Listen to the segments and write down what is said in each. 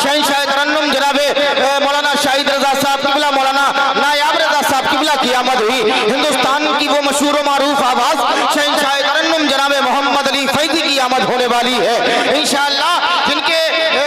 शहंशाह तरन्नुम जनाबे मौलाना शाहिद रजा साहब किबला, मौलाना नायाब रजा साहब किबला की आमद हुई। हिंदुस्तान की वो मशहूर मारूफ आवाज शहंशाह तरन्नुम जनाबे मोहम्मद अली फैजी की आमद होने वाली है इंशाअल्लाह।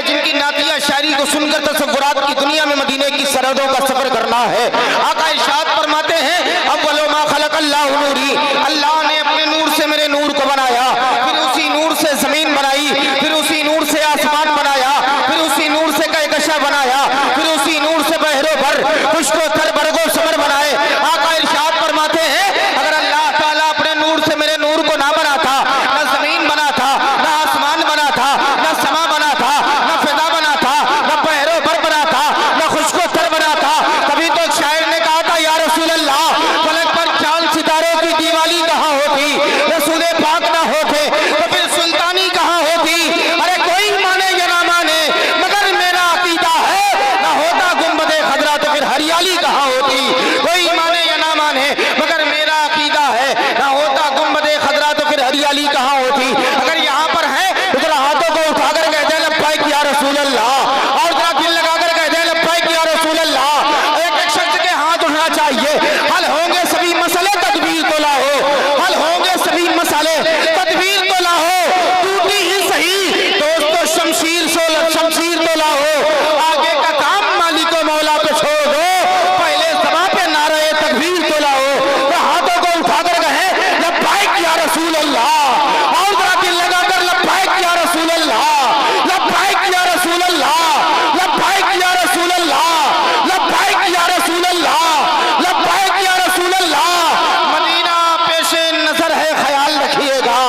जिनकी नातिया शायरी को सुनकर तसव्वुरात की दुनिया में मदीने की सरहदों का सफर करना है। आका इरशाद फरमाते हैं, अव्वलु मा खलक़ल्लाहु नूरी, अल्लाह ने अपने नूर से मेरे नूर को बनाया, फिर उसी नूर से जमीन बनाई, फिर उसी नूर से आसमान बनाया, फिर उसी नूर से कहकशा बनाया, फिर उसी नूर से बहरों पर खुशको थर बरगो समर बनाए। आका इरशाद फरमाते हैं, अगर अल्लाह ताला अपने नूर से मेरे नूर को ना बनाता, न जमीन बना था, न आसमान बना था, न समा बना था, न फिजा बना था, न बहरों पर बना था, न खुशको थर बना था, तभी तो शायर ने कहा था, या रसूल अल्लाह, फलक पर चांद सितारों की दीवाली कहाँ होती, रसूले पाक ना होते तो फिर सुल्तानी कहाँ होती। अरे कोई माने या ना माने मगर मेरा अकीदा है, ना होता गुंबदे खजरा तो फिर हरियाली कहाँ होती। कोई माने या ना माने मगर मेरा अकीदा है, ना होता गुंबदे खजरा तो फिर हरियाली कहाँ होती। अगर यहाँ पर है तो जरा हाथों को उठाकर कह दे लब्बैक या रसूल अल्लाह, और जरा दिल लगाकर कह दे लब्बैक या रसूल अल्लाह। एक एक शख्स के हाथ उठना चाहिए। हल होंगे सभी मसले, तदबीर तो लाओ, हल होंगे सभी मसले, तदबीर तो लाओ, टूटी ही सही दोस्तों शमशीर तो लाओ, आगे का काम मालिको मौला पे छोड़ दो, पहले सभा पे नारे तकबीर तो लाओ। तो हाथों को उठाकर कहे लब्बैक या रसूल अल्लाह, और जरा दिल लगाकर लब्बैक या रसूल अल्लाह, लब्बैक या रसूल अल्लाह, लब्बैक या रसूल अल्लाह, लब्बैक या रसूल अल्लाह, लब्बैक या रसूल अल्लाह। मदीना पेशे नजर है, ख्याल रखिएगा,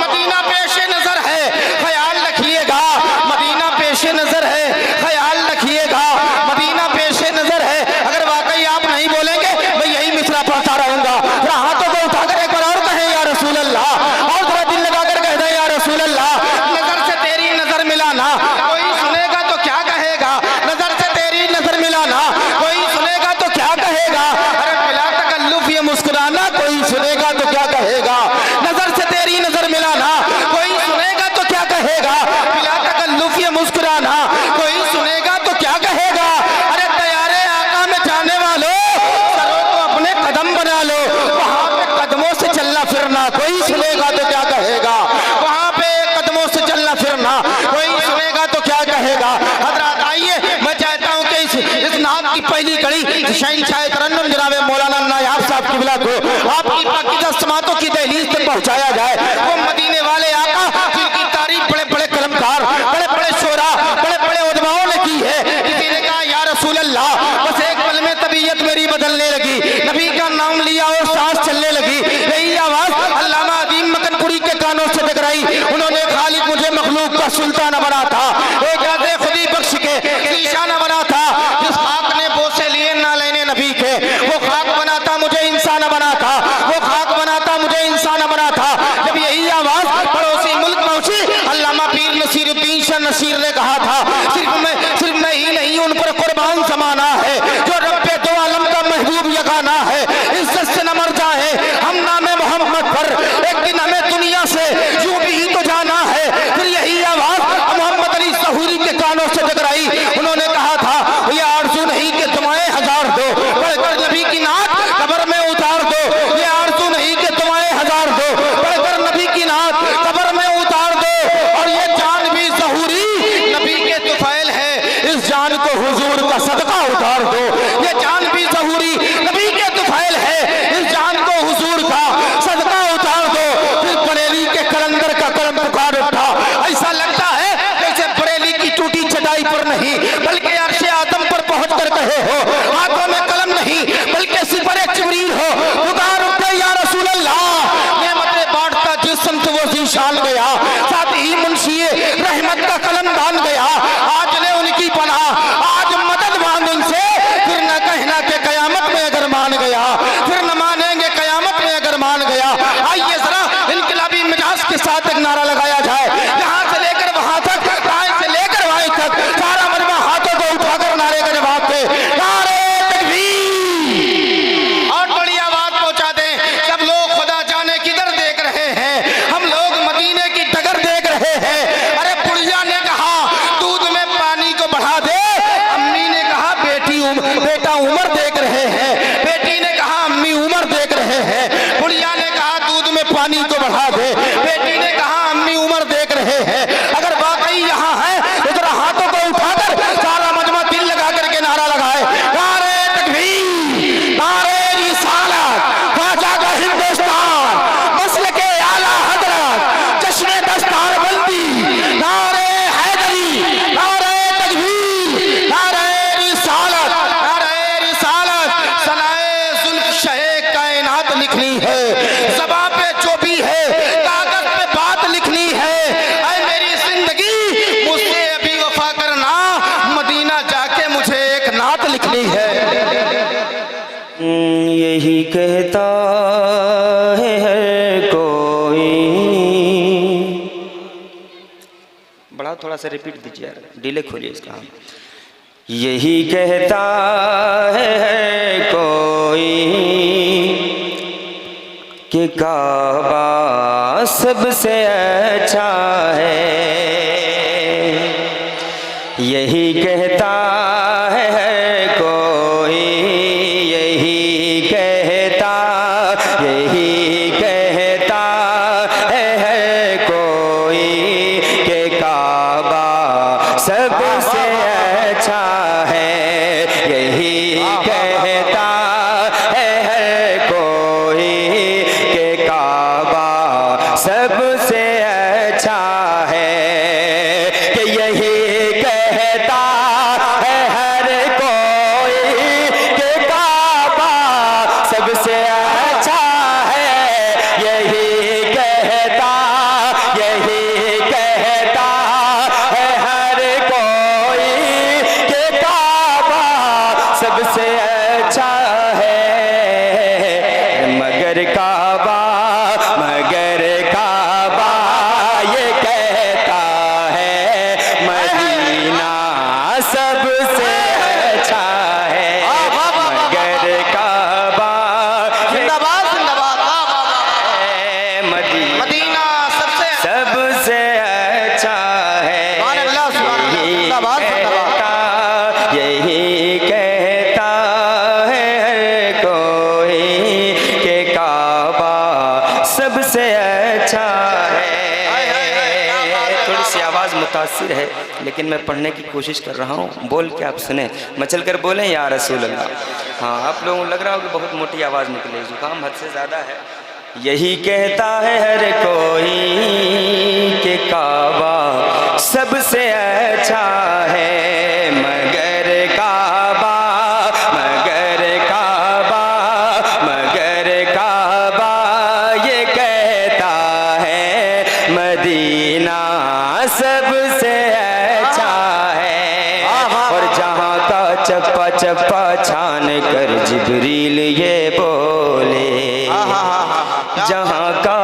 मदीना पेशे नजर है, ख्याल रखिएगा, मदीना पेशे नजर है, ख्याल रखिएगा, मदीना पेशे नजर है। अगर वाकई आप नहीं बोलेंगे मैं यही मिसरा पढ़ता रहूंगा। जरा हाथों को उठाकर एक बार और कहें या रसूल अल्लाह, और जरा दिल लगाकर कह दे या रसूल अल्लाह। नजर से तेरी नजर मिलाना कोई सुनेगा तो क्या कहेगा, नजर से तेरी नजर मिलाना कोई सुनेगा तो क्या कहेगा। अरे बिला तकल्लुफ ये मुस्कुराना कोई सुनेगा तो क्या कहेगा, नजर से तेरी नजर मिलाना कोई सुनेगा तो क्या कहेगा, बिला तकल्लुफ ये मुस्कुराना कोई सुनेगा तो क्या कहेगा। अरे तैयारे आका में जाने वालों, सरों को अपने कदम बना लो, वहां पे कदमों से चलना फिरना कोई सुनेगा तो क्या कहेगा, वहां पे कदमों से चलना फिरना कोई सुनेगा तो क्या कहेगा। हजरात आइए, मैं चाहता हूं कि इस नात की पहली कड़ी शहंशाह तरन्नुम जनाबे मौलाना नायाब साहब किबला को आपकी पाकीज़ा समातों की दहलीज तक पहुंचाया जाए। वो मदीने वाले आका जिनकी तारीफ बड़े बड़े कलमकार, बड़े बड़े शोरा, बड़े बड़े उलमाओं ने की है। किसी ने कहा या रसूल अल्लाह, बस एक पल में तबीयत मेरी बदलने लगी, नबी का नाम लिया और सांस चलने लगी। यही आवाज अल्लामा अदीम मकनपुरी के कानों से टकराई। उन्होंने खालिक मुझे मखलूक का सुल्तान बना था, एक राज़े खुदी बख्श के ज़ीशान बना था, जिस खाक ने बोसे लिए ना लेने नबी के, वो खाक बना था मुझे इंसान बना था, वो खाक बना था मुझे इंसान बना था। जब यही आवाज पड़ोसी मुल्क पहुंची, अल्लामा पीर नसीरुद्दीन शाह नसीर ने कहा था, सिर्फ मैं ही नहीं उन पर कुर्बान जमाना है, जो रब्बे दो आलम का महबूब यगाना है, इज्जत से न मर जाए हम नामे मोहम्मद पर, एक दिन हमें दुनिया से यूं भी तो जाना है। फिर यही आवाज मोहम्मद अली सहूरी के कानों से टकराई। उन्होंने कहा था, ये आरज़ू नहीं कि दुआएं हजार दो, पढ़कर नबी की नात कब्र में उतार दो, ये आरज़ू नहीं कि दुआएं हजार दो, पढ़कर नबी की नात कब्र में उतार दो। और ये जान भी ज़हूरी नबी के तुफैल है, इस जान को हुजूर का सदका उतार दो। ये जान भी ज़हूरी नबी के तुफैल है, इस जान को हुजूर का सदका उतार दो। फिर बरेली के कलंदर का कलम पुकार उठा। ऐसा लगता है जैसे बरेली की टूटी चटाई पर नहीं बल्कि अर्शे आदम पर पहुंच कर कहे हो, हाथों में कलम नहीं बल्कि सिपरे जिब्रील हो, पुकार उठे या रसूल अल्लाह। नेमतें बांटता जिस समत वो ज़ीशान गया, साथ ही मुंशिए रहमत का कलम दान गया। आज ले उनकी पनाह, आज मदद मांग उनसे, फिर न कहना के कयामत में अगर मान गया, फिर न मानेंगे कयामत में अगर मान गया। आइए जरा इनकलाबी मिजाज के साथ एक नारा लगाया जाए, यहाँ से लेकर वहां तक, दाएं से लेकर बाएं तक, सारा मजमा हाथों को उठाकर नारे का जवाब दे। नारे बेटा उम्र देख रहे हैं। बेटी ने कहा अम्मी उम्र देख रहे हैं। बुढ़िया ने कहा दूध में पानी को बढ़ा दे। बेटी ने कहा अम्मी उम्र देख रहे हैं। अगर वाकई यहाँ है तो जरा हाथों को उठाकर सारा मजमा दिल लगा करके नारा लगाए, नारे तकबीर, नारे रिसालत, ख्वाजा का हिंदुस्तान, मसल के आला हजरत, जश्न दस्तार बंदी, नारे हैदरी, नारे तकबीर, नारे रिसालत, नारे रिसालत। सनाए जुल्फ शहे कायनात लिखनी है, ज़बां पे जो भी है कागज पे बात लिखनी है। ऐ मेरी जिंदगी मुझसे अभी वफा करना, मदीना जाके मुझे एक नात लिखनी है। यही कहता है हर कोई। बढ़ाओ थोड़ा सा, रिपीट दीजिए यार, डिले खोलिए इसका। यही कहता है हर कोई कि काबा सबसे अच्छा है। यही कहता है हर कोई, यही कहता है हर कोई कि काबा सबसे अच्छा है। यही कहता है हर कोई कि काबा सबसे अच्छा है। कि यही कहता है हर कोई कि काबा सबसे अच्छा है। यही कहता है हर कोई कि काबा सबसे अच्छा है। मगर काबा ये कहता है मदीना सबसे अच्छा है। मगर काबा जिंदाबाद जिंदाबाद, वाह वाह वाह। मदीना सबसे अच्छा है। सुभान अल्लाह, सुभान अल्लाह, जिंदाबाद जिंदाबाद। यही कहता है हर कोई कि काबा सबसे अच्छा है। थोड़ी सी आवाज़ मुतासिर है लेकिन मैं पढ़ने की कोशिश कर रहा हूँ, बोल के आप सुने, मचल कर बोलें या रसूल अल्लाह। हाँ, आप लोगों को लग रहा हो कि बहुत मोटी आवाज़ निकले, जुकाम हद से ज़्यादा है। यही कहता है हर कोई कि काबा सबसे अच्छा है। मगर काबा ये कहता है मदीना सबसे अच्छा है। और जहाँ का चप्पा चप्पा छान कर जिब्रील ये बोले, जहाँ का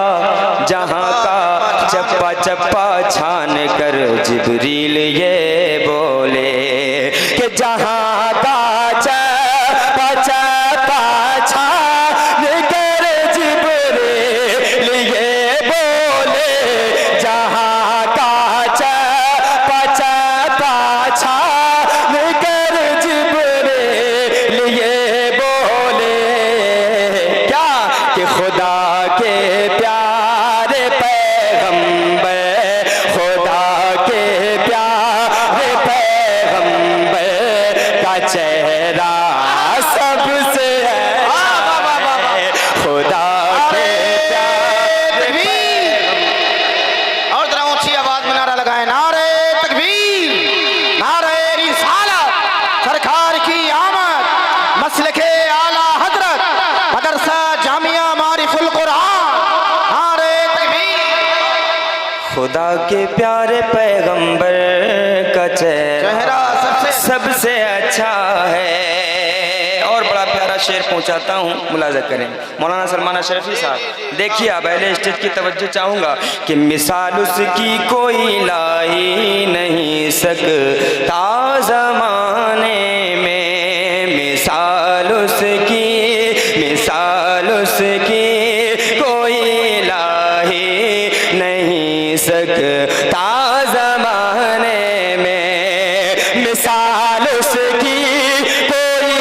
चप्पा चप्पा छान कर जिब्रील ये बोले कि जहाँ का चप्पा चप्पा छान कर जिब्रील ये बोले, जहाँ का चप्पा चप्पा छान कर जिब्रील ये बोले क्या कि खुदा के प्यारे पैगंबर, खुदा के प्यारे पैगंबर का चेहरा सबसे अच्छा है। खुदा के प्यारे और जरा ऊंची आवाज में नारा लगाए, नारे तकबीर, नारे रिसालत, सरकार की आमद, मसलके आला हजरत, मदरसा जामिया मारिफुल कुरान, नारे तकबीर। खुदा के प्यारे पैगंबर का चेहरा सबसे अच्छा है। और बड़ा प्यारा शेर पहुंचाता हूँ, मुलाजा करें। मौलाना सलमान अशरफी साहब, देखिए आप अहले स्टेज की तवज्जो चाहूँगा कि मिसाल उसकी कोई ला ही नहीं सकता ज़माने में। मिसाल उसकी कोई ला ही नहीं सकता ज़माने में। मिसाल उसकी कोई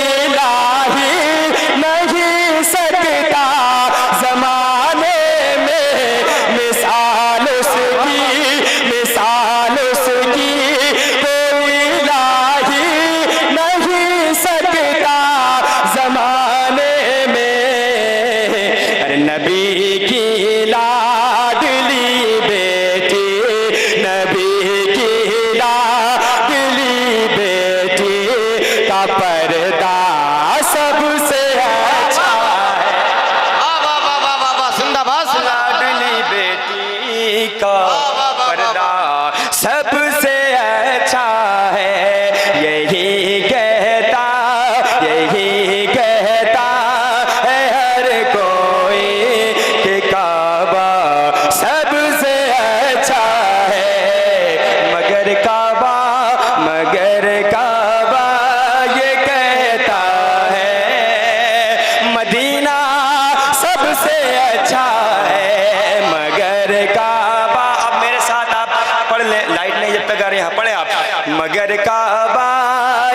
मगर काबा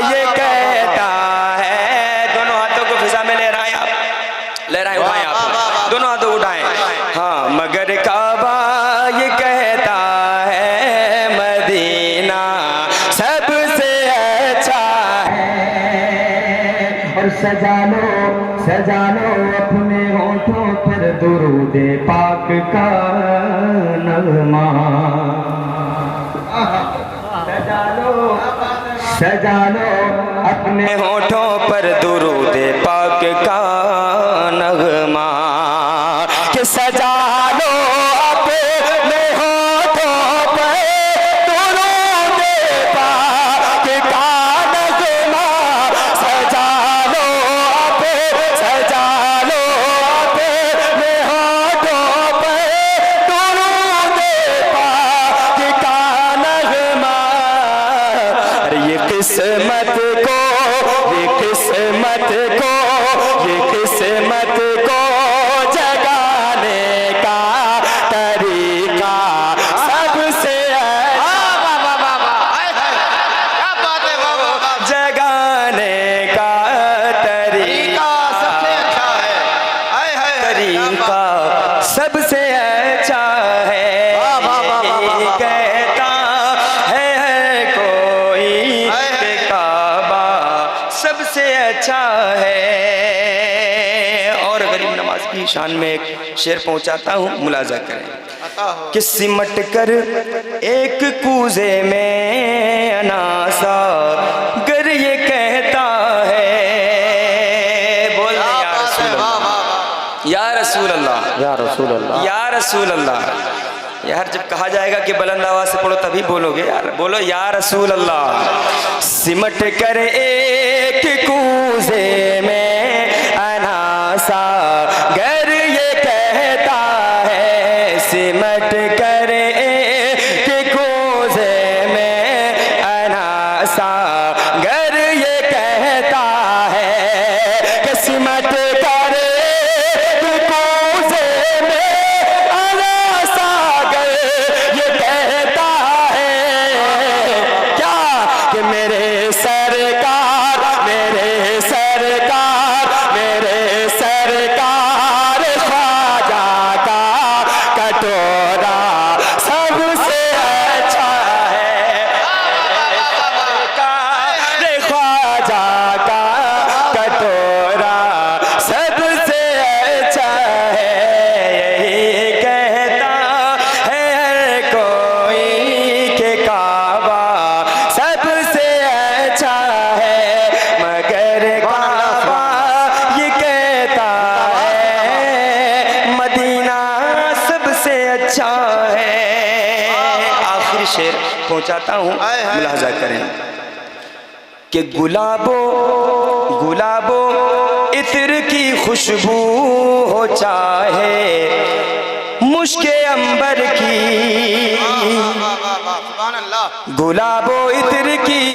ये कहता है, दोनों हाथों को फिजा में लहराएं आप, लहराएं, उठाएं आप, दोनों हाथों उठाएं। हाँ, मगर काबा ये कहता है मदीना सबसे अच्छा है। और सजा लो अपने होठों पर दुरूद पाक का नगमा। सजा लो अपने होठों पर दुरूद पाक का नगमा, कि सजा लो अपने होठों पर दुरूद पाक का नगमा। सजा लो अपने होठों पर दुरूद पाक का नगमा। अरे ये किस्मत को जगाने का तरीका सबसे जगाने का तरीका सबसे अच्छा है। कहता है कोई कि काबा सबसे अच्छा है। और गरीब नवाज की शान में एक शेर पहुंचाता हूँ, मुलाजा करें कि सिमट कर एक कूजे में अनासा गर ये कहता है, बोल या रसूल अल्लाह, या रसूल अल्लाह, या रसूल अल्लाह। यार जब कहा जाएगा कि बुलंद आवाज से पढ़ो तभी बोलोगे यार, बोलो या रसूल अल्लाह। सिमट कर एक कूजे में अनासा गर ये कहता है, सिमट कर एक कूजे में अनासा गर ये कहता है, कि सिमट कर एक कूजे में अनासा गर ये कहता है, क्या कि मेरे सरकार ख्वाजा का कटोरा सबसे अच्छा है। ख्वाजा का कटोरा सबसे अच्छा है। यही कहता है हर कोई कि काबा सबसे अच्छा है, मगर काबा ये कहता है मदीना सबसे अच्छा है। आखिरी शेर पहुंचाता हूँ, मुलाजा करें कि गुलाबो इत्र की खुशबू हो चाहे मुश्के अंबर की, गुलाबो इत्र की